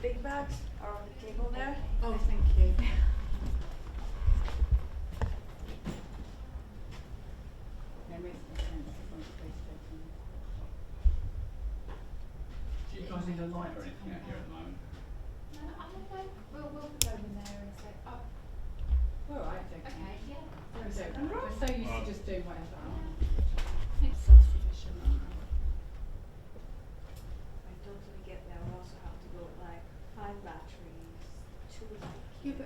big bags are on the table there. Oh, thank you. Do you guys need a light or anything out here at the moment? No, I don't know. We'll go in there and say, oh, All right, okay. okay, yeah. I'm so used to just doing whatever. Thanks. Self-sufficient. I totally get that. We also have to go with like 5 batteries, 2 light Yeah,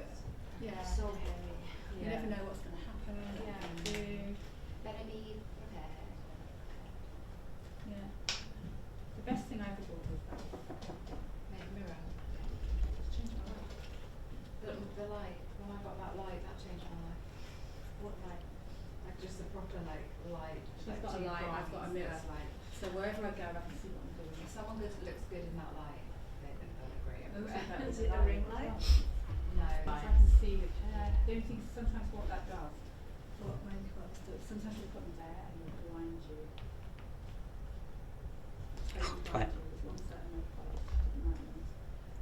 but so heavy. you never know what's going to happen. What Yeah. you're going to do. Better be prepared. Yeah. The best thing I ever bought was that. Make a mirror. It's changed my life. The light, when I got that light, that changed my life. What light? Like just the proper light. She's like got a light, I've got a mirror. It's like, So wherever I go, I can see what I'm doing. if someone looks good in that light, they look great everywhere. Is it a ring light? No, So I it's can see the only thing sometimes what that does, what makeup does, sometimes you put them there and they blind you. Totally blind you with one certain makeup at the moment.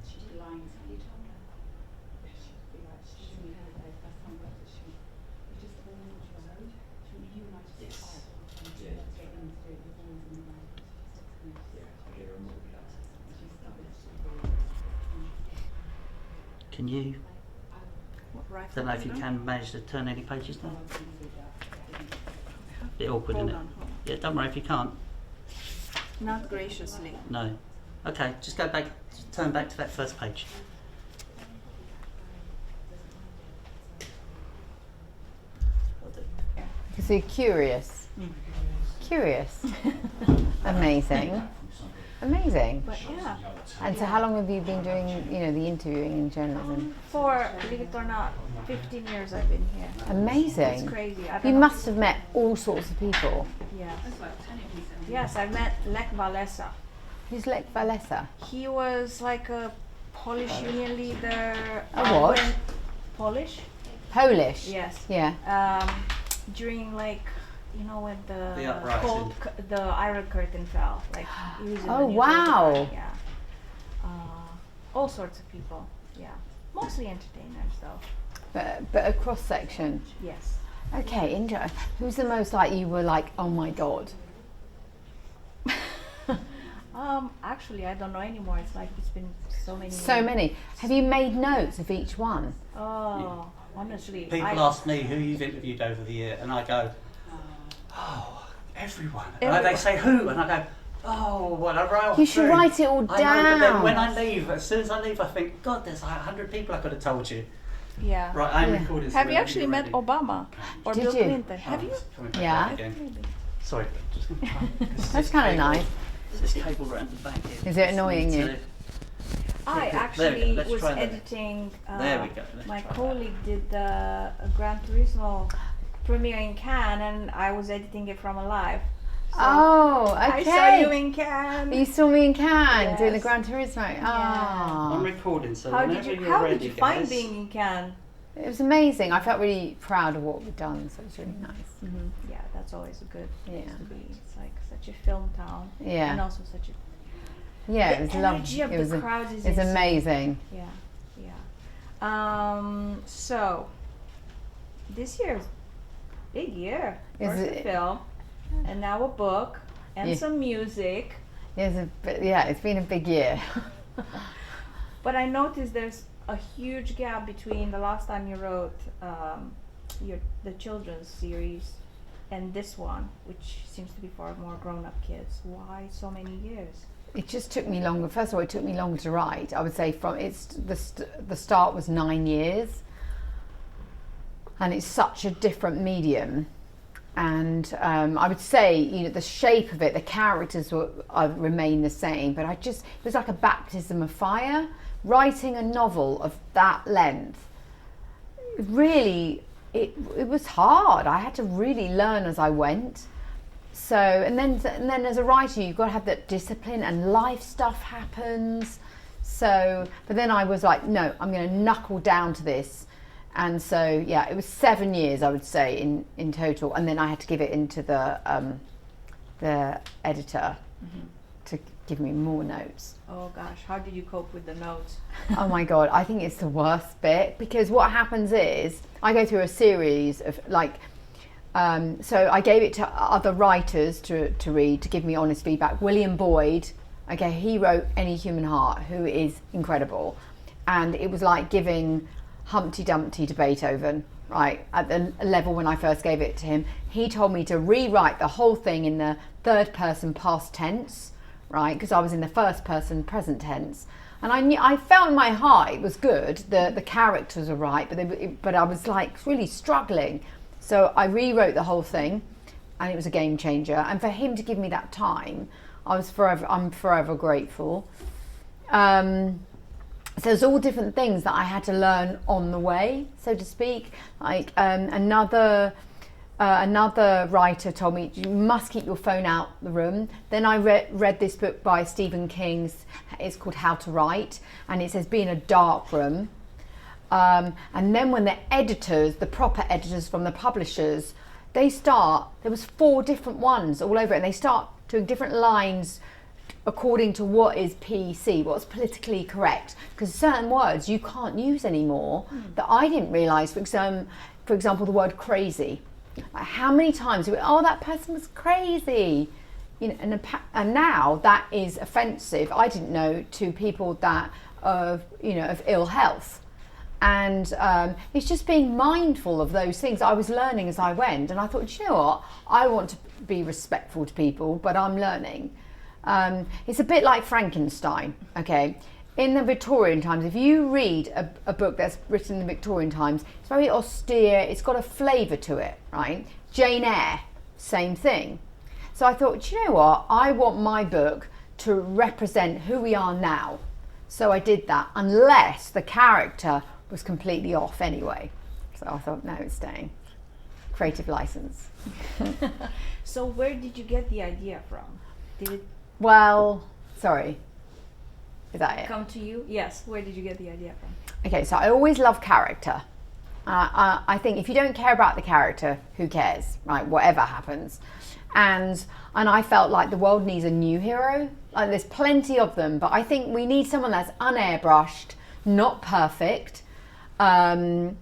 She blinds Have me. you told her? She'd be like, she's me every day, first time I worked with she was just orange road. You and I just Yes. and she Yeah. was getting into it with always in the way. She said to me, I get her a mortgage. she's stubborn, Can you? What rifle? I don't know if you can manage to turn any pages down. Bit awkward, Hold isn't it? on, hold on. Yeah, don't worry if you can't. Not graciously. No. Okay, just go back, turn back to that first page. So you're curious. Curious. Amazing. Amazing. But yeah, And so how long have you been doing, the interviewing in journalism? for, believe it or not, 15 years I've been here. Amazing. It's crazy. I You don't know. must have met all sorts of people. Yeah. That's like 10 of you. Yes, I met Lech Walesa. Who's Lech Walesa? He was like a Polish union leader. A what? Polish? Polish? Yes. Yeah. During like, when The uprising. the Iron Curtain fell, like he was in Oh, the news all the wow. time, yeah. All sorts of people. Yeah. Mostly entertainers though. But a cross section. Yes. Okay, interesting. Who's the most like you were like, oh my god? Actually, I don't know anymore. It's like it's been so many. So years. many. Have you made notes of each one? Oh, honestly. People ask me who you've interviewed over the year, and I go, oh, everyone. And they say who, and I go, oh, what I write. You should write it all I know, but then down. when I leave, as soon as I leave, I think, God, there's like 100 people I could have told you. Yeah. Right, I'm Yeah. recording. so Have you whenever actually you're met ready. Obama or Did Bill you? Clinton? Have Oh, you? it's coming back Yeah. up again. Sorry, just gonna try. That's kind of nice. This cable round the back here. Is it annoying you? I There we go. actually Let's was try that. editing. There we go. Let's My try colleague did the Gran Turismo premiere in Cannes, and I was editing it from a live. So Oh, I okay. saw you in Cannes. You saw me in Cannes doing the Yes. Gran Turismo. I'm Ah, recording, so How whenever did you? you're How ready, did you find guys. being in Cannes? it was amazing. I felt really proud of what we'd done, so it was really nice. Yeah, that's always a good place Yeah. to be. It's like such a film town, and Yeah, also such a yeah, the it was energy lovely. of It was the crowd is it's insane. amazing. Yeah, yeah. So this year's big year. Is First a it- film, and now a book, and Yeah. some music. It's been a big year. But I noticed there's a huge gap between the last time you wrote the children's series and this one, which seems to be for more grown-up kids. Why so many years? It just took me longer. First of all, it took me longer to write. I would say the start was 9 years, and it's such a different medium. And I would say, the shape of it, the characters remain the same, but it was like a baptism of fire. Writing a novel of that length, really, it was hard. I had to really learn as I went. So, and then as a writer, you've got to have that discipline, and life stuff happens. So, but then I was like, no, I'm going to knuckle down to this. And so, yeah, it was 7 years, I would say, in total. And then I had to give it into the editor give me more notes. Oh gosh, how did you cope with the notes? Oh my God, I think it's the worst bit, because what happens is I go through a series of so I gave it to other writers to read, to give me honest feedback. William Boyd, okay, he wrote Any Human Heart, who is incredible. And it was like giving Humpty-Dumpty to Beethoven, right? At the level when I first gave it to him, he told me to rewrite the whole thing in the third person past tense, right? Because I was in the first person present tense. And I felt in my heart it was good, the characters were right, but I was like really struggling. So I rewrote the whole thing, and it was a game changer. And for him to give me that time, I'm forever grateful. So there's all different things that I had to learn on the way, so to speak. Like another writer told me, you must keep your phone out the room. Then I read this book by Stephen King. It's called How to Write, and it says be in a dark room. And then when the editors, the proper editors from the publishers, there was 4 different ones all over it, and they start doing different lines according to what is PC, what's politically correct, because certain words you can't use anymore that I didn't realise. For example, the word crazy. Like how many times that person was crazy, and now that is offensive. I didn't know, to people that of ill health. And it's just being mindful of those things. I was learning as I went, and I thought, you know what, I want to be respectful to people, but I'm learning. It's a bit like Frankenstein, okay? In the Victorian times, if you read a book that's written in the Victorian times, it's very austere, it's got a flavour to it, right? Jane Eyre, same thing. So I thought, you know what, I want my book to represent who we are now. So I did that, unless the character was completely off anyway. So I thought, no, it's staying. Creative license. So where did you get the idea from? Did it Well, sorry. Is that it? come to you? Yes. Where did you get the idea from? Okay, so I always love character. I think if you don't care about the character, who cares, right? Whatever happens. And I felt like the world needs a new hero. Like there's plenty of them, but I think we need someone that's unairbrushed, not perfect. And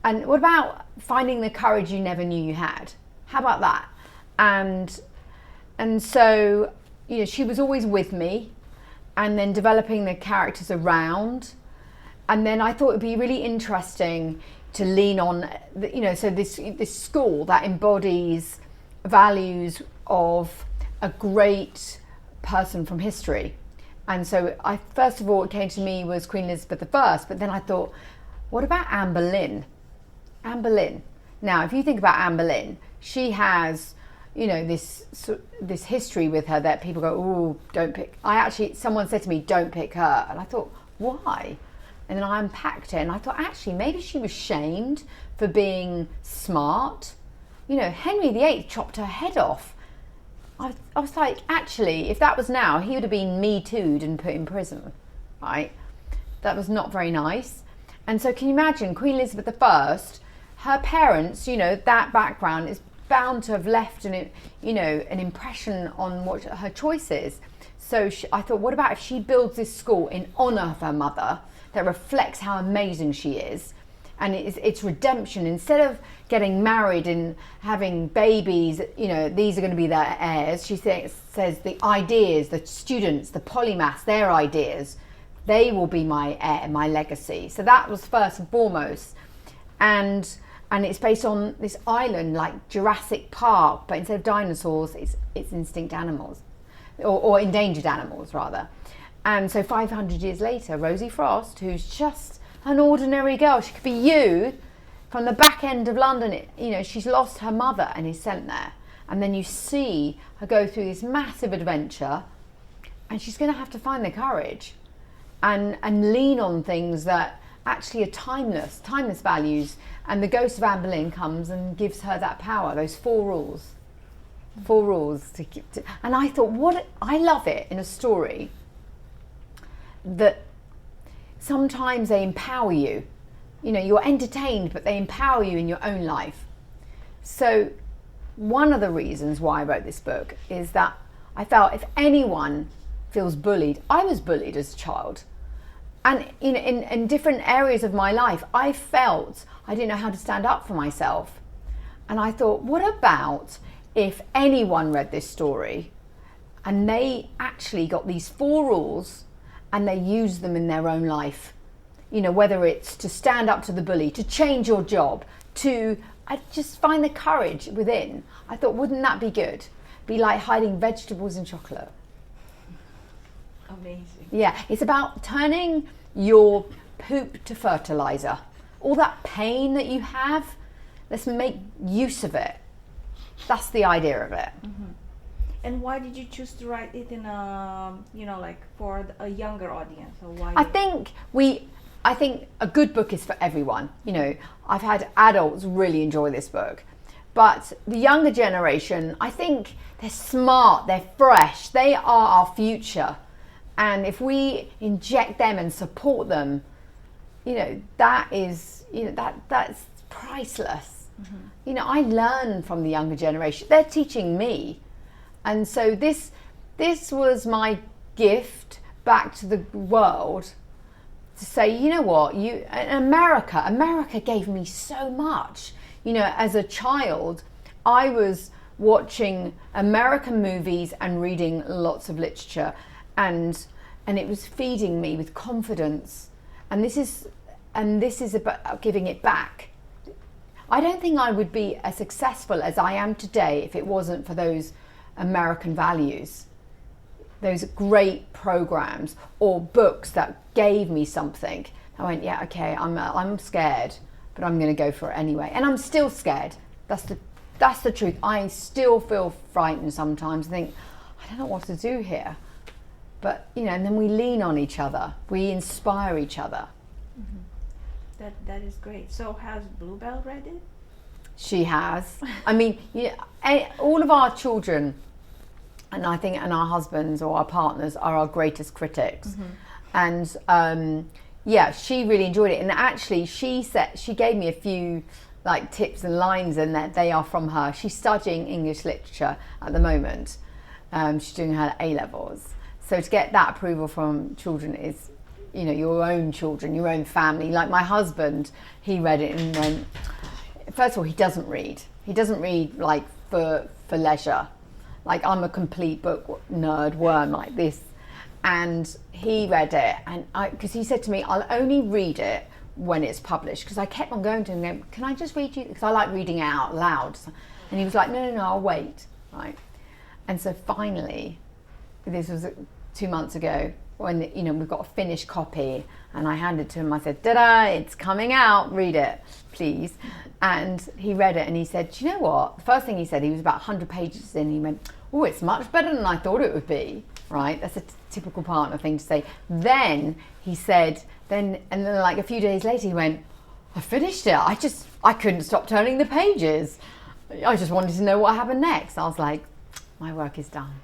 what about finding the courage you never knew you had? How about that? And so, she was always with me, and then developing the characters around. And then I thought it'd be really interesting to lean on, so this school that embodies values of a great person from history. And so first of all, it came to me was Queen Elizabeth I, but then I thought, what about Anne Boleyn? Anne Boleyn. Now, if you think about Anne Boleyn, she has, this history with her that people go, oh, don't pick. Someone said to me, don't pick her. And I thought, why? And then I unpacked it, and I thought, actually, maybe she was shamed for being smart. Henry VIII chopped her head off. I was like, actually, if that was now, he would have been Me Too'd and put in prison, right? That was not very nice. And so can you imagine Queen Elizabeth I, her parents, that background is bound to have left an impression on what her choice is. So I thought, what about if she builds this school in honour of her mother that reflects how amazing she is? And it's redemption. Instead of getting married and having babies, these are going to be their heirs. She says the ideas, the students, the polymaths, their ideas, they will be my heir, my legacy. So that was first and foremost. And it's based on this island like Jurassic Park, but instead of dinosaurs, it's extinct animals, or endangered animals rather. And so 500 years later, Rosie Frost, who's just an ordinary girl, she could be you, from the back end of London, she's lost her mother and is sent there. And then you see her go through this massive adventure, and she's going to have to find the courage and lean on things that actually are timeless values. And the ghost of Anne Boleyn comes and gives her that power, those 4 rules. 4 rules to keep. And I thought, I love it in a story that sometimes they empower you. You're entertained, but they empower you in your own life. So one of the reasons why I wrote this book is that I felt if anyone feels bullied. I was bullied as a child. And in different areas of my life, I felt I didn't know how to stand up for myself. And I thought, what about if anyone read this story and they actually got these 4 rules and they used them in their own life? You know, whether it's to stand up to the bully, to change your job, I just find the courage within. I thought, wouldn't that be good? Be like hiding vegetables in chocolate. Amazing. Yeah, it's about turning your poop to fertilizer. All that pain that you have, let's make use of it. That's the idea of it. Mm-hmm. And why did you choose to write it in a, like for a younger audience? Or why? I think a good book is for everyone. You know, I've had adults really enjoy this book, but the younger generation, I think they're smart, they're fresh, they are our future. And if we inject them and support them, that's priceless. Mm-hmm. I learn from the younger generation. They're teaching me. And so this was my gift back to the world, to say, you know what, America gave me so much. As a child, I was watching American movies and reading lots of literature, and it was feeding me with confidence. And this is about giving it back. I don't think I would be as successful as I am today if it wasn't for those American values, those great programs or books that gave me something. I went, yeah, okay, I'm scared, but I'm going to go for it anyway. And I'm still scared. That's the truth. I still feel frightened sometimes. I think, I don't know what to do here. But, and then we lean on each other. We inspire each other. Mm-hmm. That is great. So has Bluebell read it? She has. I mean, all of our children, and I think, and our husbands or our partners are our greatest critics. Mm-hmm. And she really enjoyed it. And actually, she gave me a few tips and lines, and that they are from her. She's studying English literature at the moment. She's doing her A-levels. So to get that approval from children is, your own children, your own family. Like my husband, he read it and went, first of all, he doesn't read. He doesn't read for leisure. I'm a complete book nerd worm like this. And he read it, and because he said to me, I'll only read it when it's published. Because I kept on going to him and going, can I just read you? Because I like reading it out loud. And he was like, no, I'll wait. Right. And so finally, this was 2 months ago, when we've got a finished copy, and I handed it to him. I said, "Ta-da! It's coming out. Read it, please." And he read it, and he said, "Do you know what?" The first thing he said, he was about 100 pages in. He went, "Oh, it's much better than I thought it would be." Right? That's a typical partner thing to say. Then he said, and then a few days later, he went, "I finished it. I couldn't stop turning the pages. I just wanted to know what happened next." I was like, "My work is done."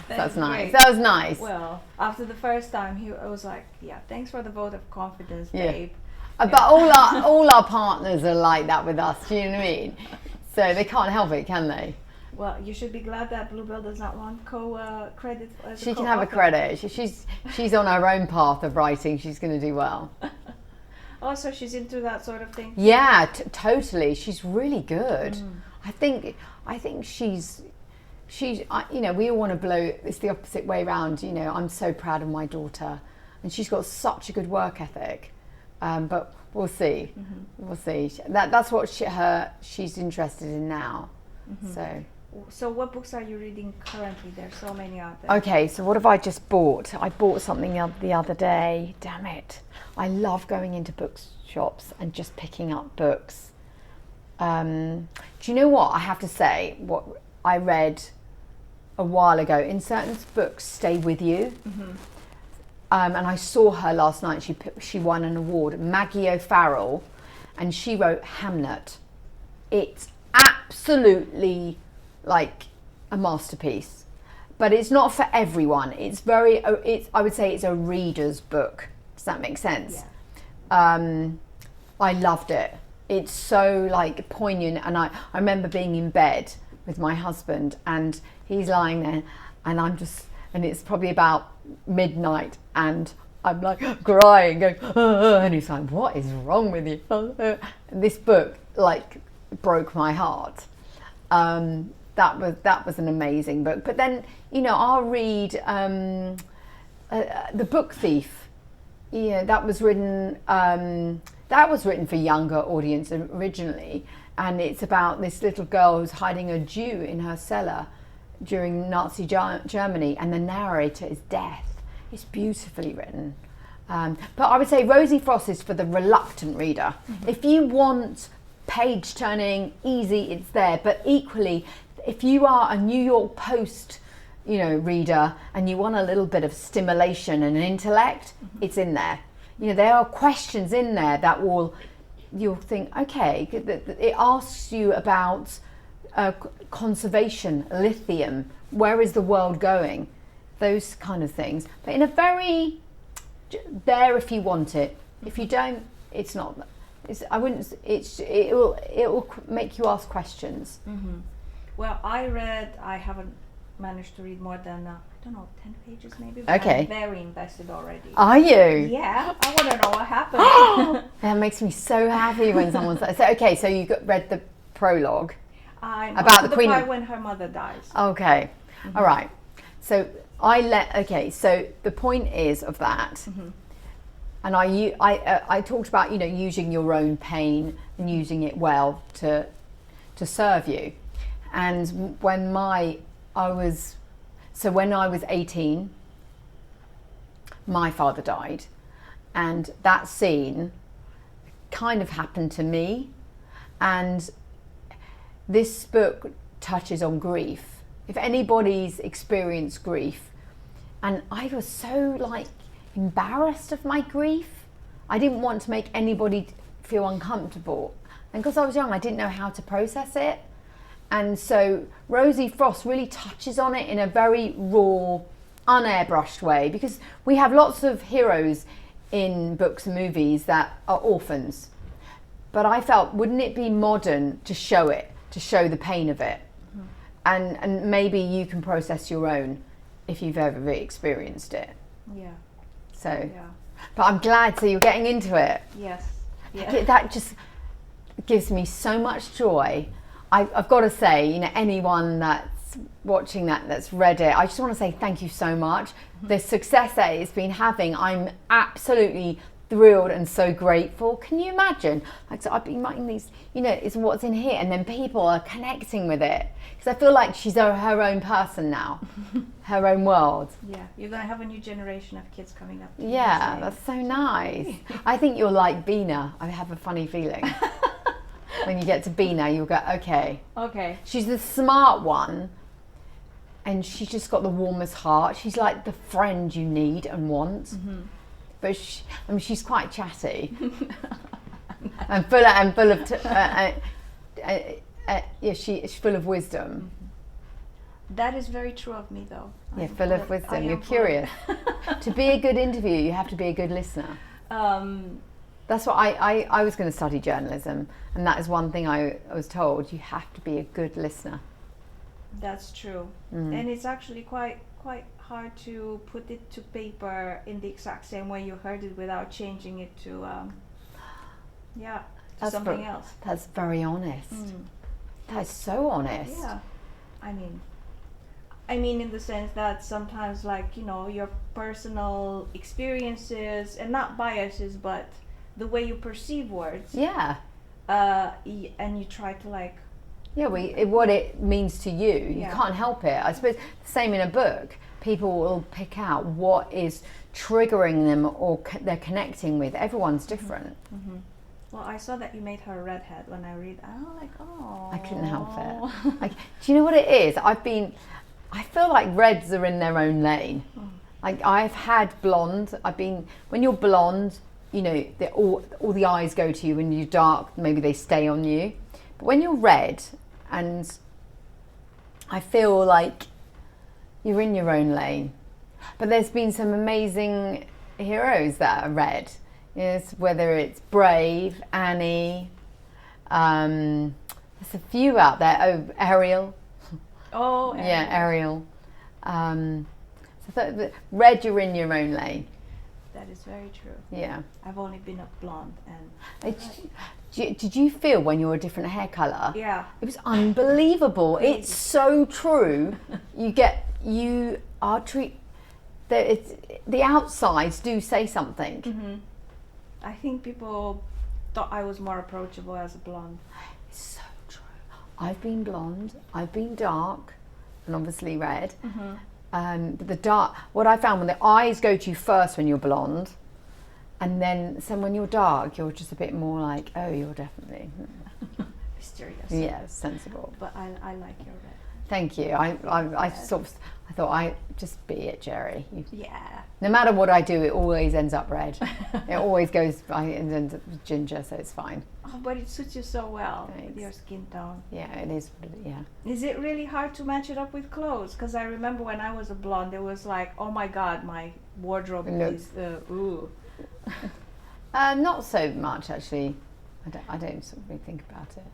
That's nice. Great. That was nice. Well, after the first time, I was like, "Yeah, thanks for the vote of confidence, babe." Yeah. But all our partners are like that with us. Do you know what I mean? So they can't help it, can they? Well, you should be glad that Bluebell does not want credit. She can have a credit. She's on her own path of writing. She's going to do well. Also, she's into that sort of thing. Yeah, totally. She's really good. I think she's we all want to blow. It's the opposite way around. I'm so proud of my daughter, and she's got such a good work ethic. But we'll see. Mm-hmm. We'll see. That's what she's interested in now. Mm-hmm. So what books are you reading currently? There's so many out there. Okay, so what have I just bought? I bought something the other day. Damn it. I love going into bookshops and just picking up books. Do you know what? I have to say, what I read a while ago, in certain books stay with you. Mm-hmm. And I saw her last night. She won an award, Maggie O'Farrell, and she wrote Hamnet. It's absolutely a masterpiece, but it's not for everyone. I would say it's a reader's book. Does that make sense? Yeah. I loved it. It's so poignant, and I remember being in bed with my husband, and he's lying there, and and it's probably about midnight, and I'm like crying, going, and he's like, what is wrong with you? And this book like broke my heart. That was an amazing book. But then, I'll read The Book Thief. That was written for younger audience originally, and it's about this little girl who's hiding a Jew in her cellar during Nazi Germany, and the narrator is death. It's beautifully written. But I would say Rosie Frost is for the reluctant reader. Mm-hmm. If you want page turning, easy, it's there. But equally, if you are a New York Post, reader, and you want a little bit of stimulation and intellect, mm-hmm. it's in there. There are questions in there that you'll think, okay, it asks you about conservation, lithium, where is the world going, those kind of things. But in a very there if you want it. If you don't, it's not. It will make you ask questions. Mm-hmm. Well, I haven't managed to read more than 10 pages maybe. But Okay. I'm very invested already. Are you? Yeah, I want to know what happened. That makes me so happy when someone says. So okay, so you read the prologue. I'm About up to the Queen. part when her mother dies. Okay, Mm-hmm. all right. So so the point is of that, Mm-hmm. and I talked about using your own pain and using it well to serve you, and when I was 18, my father died, and that scene kind of happened to me, and this book touches on grief. If anybody's experienced grief, and I was so embarrassed of my grief, I didn't want to make anybody feel uncomfortable, and because I was young I didn't know how to process it. And so Rosie Frost really touches on it in a very raw, unairbrushed way, because we have lots of heroes in books and movies that are orphans. But I felt, wouldn't it be modern to show the pain of it? Mm-hmm. And maybe you can process your own if you've ever experienced it. Yeah. So, Yeah. but I'm glad, so you're getting into it. Yes. Yeah. That just gives me so much joy. I've got to say, anyone that's watching that's read it, I just want to say thank you so much. Mm-hmm. The success that it's been having, I'm absolutely thrilled and so grateful. Can you imagine? So I've been writing these, it's what's in here, and then people are connecting with it. Because I feel like she's her own person now, her own world. Yeah, you're going to have a new generation of kids coming up. Yeah, that's so nice. I think you're like Bina. I have a funny feeling. When you get to Bina, you'll go, okay. Okay. She's the smart one, and she's just got the warmest heart. She's like the friend you need and want. Mm-hmm. But she's quite chatty and full of she's full of wisdom. That is very true of me, though. Yeah, full of wisdom. You're curious. To be a good interviewer, you have to be a good listener. That's what I was going to study journalism, and that is one thing I was told. You have to be a good listener. That's true, and it's actually quite hard to put it to paper in the exact same way you heard it without changing it to something else. That's very honest. That's so honest. Yeah, I mean in the sense that sometimes your personal experiences, and not biases, but the way you perceive words. Yeah. And you try to what it means to you. You Yeah. can't help it. I suppose the same in a book. People will pick out what is triggering them or they're connecting with. Everyone's different. Mm-hmm. Well, I saw that you made her a redhead when I read. Oh. I couldn't help it. Do you know what it is? I feel like reds are in their own lane. I've had blonde. When you're blonde, all the eyes go to you. When you're dark, maybe they stay on you. But when you're red, and I feel like you're in your own lane. But there's been some amazing heroes that are red. Yes, whether it's Brave, Annie, there's a few out there. Oh, Ariel. Oh, yeah, Ariel. So I thought that red, you're in your own lane. That is very true. Yeah. I've only been a blonde, and Did you feel when you were a different hair colour? yeah, It was unbelievable. Crazy. It's so true. You are the outsides do say something. I think people thought I was more approachable as a blonde. It's so true. I've been blonde, I've been dark, and obviously red. But the dark, what I found, when the eyes go to you first when you're blonde, and then when you're dark, you're just a bit more like, oh, you're definitely Mysterious. yeah, sensible. But I like your red. Thank you. I thought I just be it, Geri. Yeah. No matter what I do, it always ends up red. It always goes. It ends up with ginger, so it's fine. Oh, but it suits you so well with Thanks. your skin tone. Yeah, it is. Yeah. Is it really hard to match it up with clothes? Because I remember when I was a blonde, it was like, oh my god, my wardrobe is ooh. Not so much actually. I don't sort of really think about it.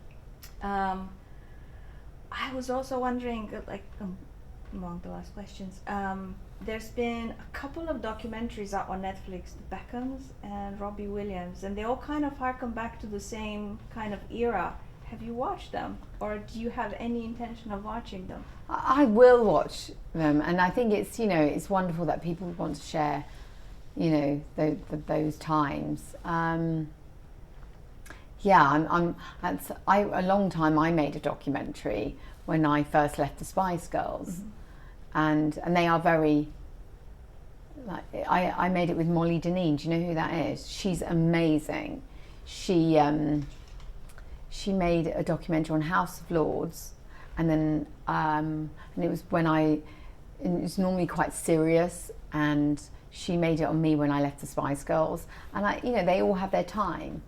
I was also wondering, like, among the last questions, there's been a couple of documentaries out on Netflix, the Beckhams and Robbie Williams, and they all kind of harken back to the same kind of era. Have you watched them, or do you have any intention of watching them? I will watch them, and I think it's it's wonderful that people want to share, those times. Yeah, a long time I made a documentary when I first left the Spice Girls, and they are very. Like I made it with Molly Dineen. Do you know who that is? She's amazing. She made a documentary on House of Lords, and then and it was it was normally quite serious, and she made it on me when I left the Spice Girls, and they all have their time.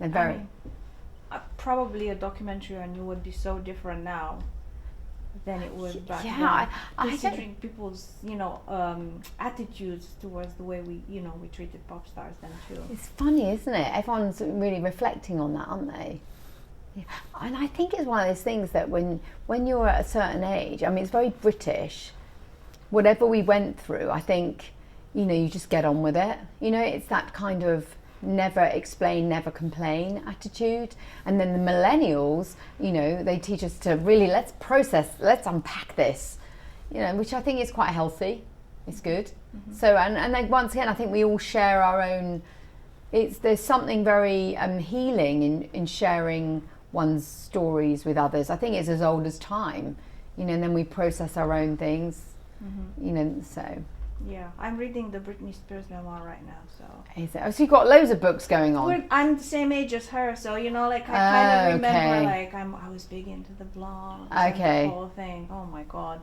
They're very. Probably a documentary on you would be so different now than it was back then. I Considering people's attitudes towards the way we treated pop stars then too. It's funny, isn't it? Everyone's really reflecting on that, aren't they? Yeah. And I think it's one of those things that when you're at a certain age, I mean, it's very British. Whatever we went through, I think, you just get on with it. It's that kind of never explain, never complain attitude. And then the millennials, they teach us to really, let's process, let's unpack this, which I think is quite healthy. It's good. So, and then once again, I think we all share our own, there's something very healing in sharing one's stories with others. I think it's as old as time, and then we process our own things, so. Yeah, I'm reading the Britney Spears memoir right now, so. Is it? Oh, so you've got loads of books going on. I'm the same age as her, so I kind of remember okay. I was big into the blonde, Okay. the whole thing. Oh my god,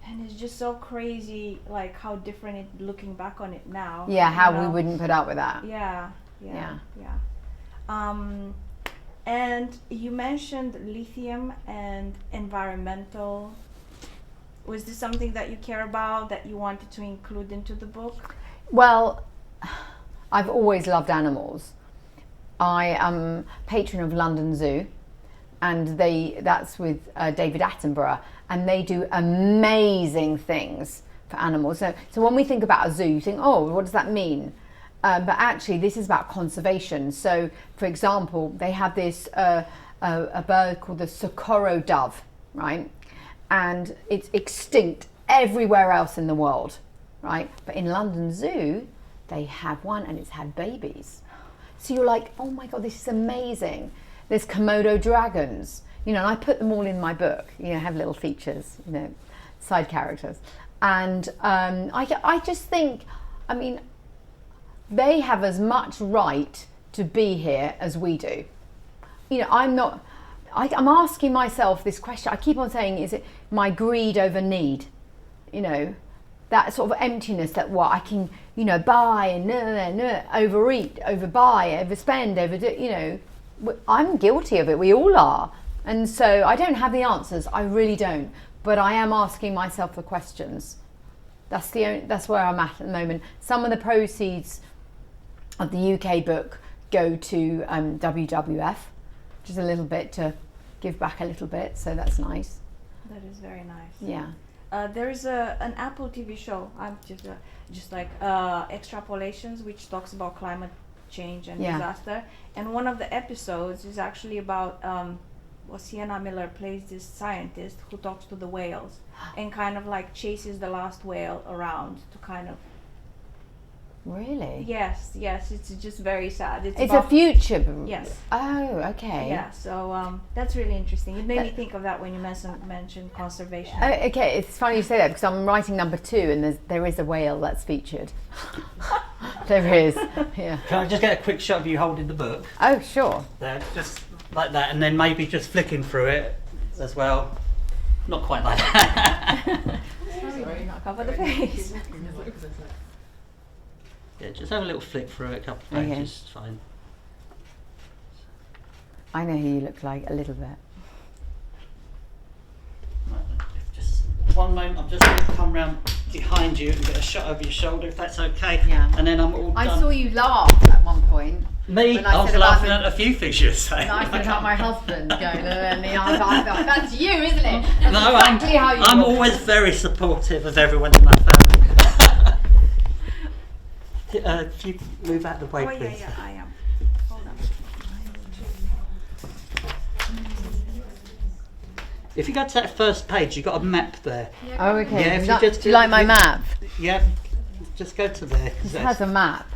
and it's just so crazy, like how different it looking back on it now. Yeah, how we wouldn't put up with that. Yeah. And you mentioned lithium and environmental. Was this something that you care about, that you wanted to include into the book? Well, I've always loved animals. I am patron of London Zoo, and that's with David Attenborough, and they do amazing things for animals. So when we think about a zoo, you think, oh, what does that mean? But actually, this is about conservation. So, for example, they have this a bird called the Socorro dove, right? And it's extinct everywhere else in the world, right? But in London Zoo, they have one, and it's had babies. So you're like, oh my God, this is amazing. There's Komodo dragons, and I put them all in my book. Have little features, side characters. And I just think, I mean, they have as much right to be here as we do. I'm asking myself this question. I keep on saying, is it my greed over need? That sort of emptiness that I can, buy and overeat, overbuy, overspend, I'm guilty of it. We all are. And so I don't have the answers. I really don't. But I am asking myself the questions. That's where I'm at the moment. Some of the proceeds of the UK book go to WWF, which is a little bit to give back a little bit, so that's nice. That is very nice. Yeah. there is an Apple TV show. I'm just like extrapolations, which talks about climate change and Yeah. disaster. And one of the episodes is actually about Sienna Miller plays this scientist who talks to the whales and kind of like chases the last whale around to kind of. Really? Yes, it's just very sad. It's about, a future. Yes. Oh, okay. Yeah, so that's really interesting. It made me think of that when you mentioned conservation. Okay, it's funny you say that because I'm writing number 2 and there is a whale that's featured. There is, yeah. Can I just get a quick shot of you holding the book? Oh, sure. There, just like that, and then maybe just flicking through it as well. Not quite like that. Sorry, not cover the face. Yeah, just have a little flick through it, a couple of Okay. pages, it's fine. I know who you look like a little bit. Right, just one moment, I'm just going to come round behind you and get a shot over your shoulder, if that's okay. Yeah. And then I'm all done. I saw you laugh at one point. Me? when I I was said about laughing the- at a few things you were saying. And I said about my husband going, and I thought, that's you, isn't it? That's No, exactly how you I'm look. always very supportive of everyone in my family. If you move out of the way, Oh please. yeah, I am. Hold on. If you go to that first page, you've got a map there. Oh, okay. Yeah, if Is you that- just do you like my you- map? Yeah, just go to there. 'Cause It has a map.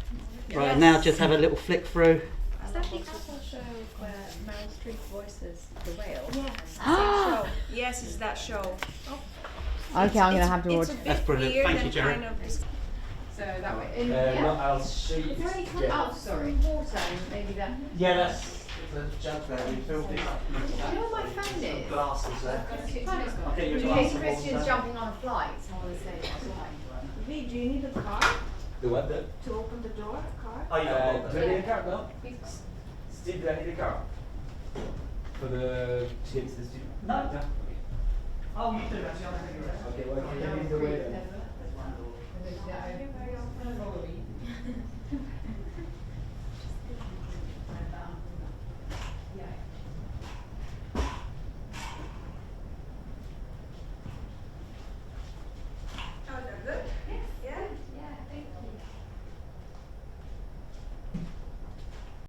right, Yes. now just have a little flick through. Is that the Apple show where Meryl Streep voices the whale? Yes, yes, it's that show. Okay, I'm going to have to watch. It's a bit That's brilliant. weird Thank you, and Jerry. kind of So that way. In, Not I'll see. Is there any kind Yeah. of sorry water? Maybe that. Yeah, that's the jug there. We filled it up. Do you know what my phone is? Glasses there. I'll get you a glass glass of Christian's water. jumping on a flight. V, do you need a car The what? The? to open the door? A car? Oh, you got Do I need a car? No. Steve, do I need a car? For the kids, the student? No. Okay. Oh, you do actually. I think you're right. Okay, well, can you lead the way then?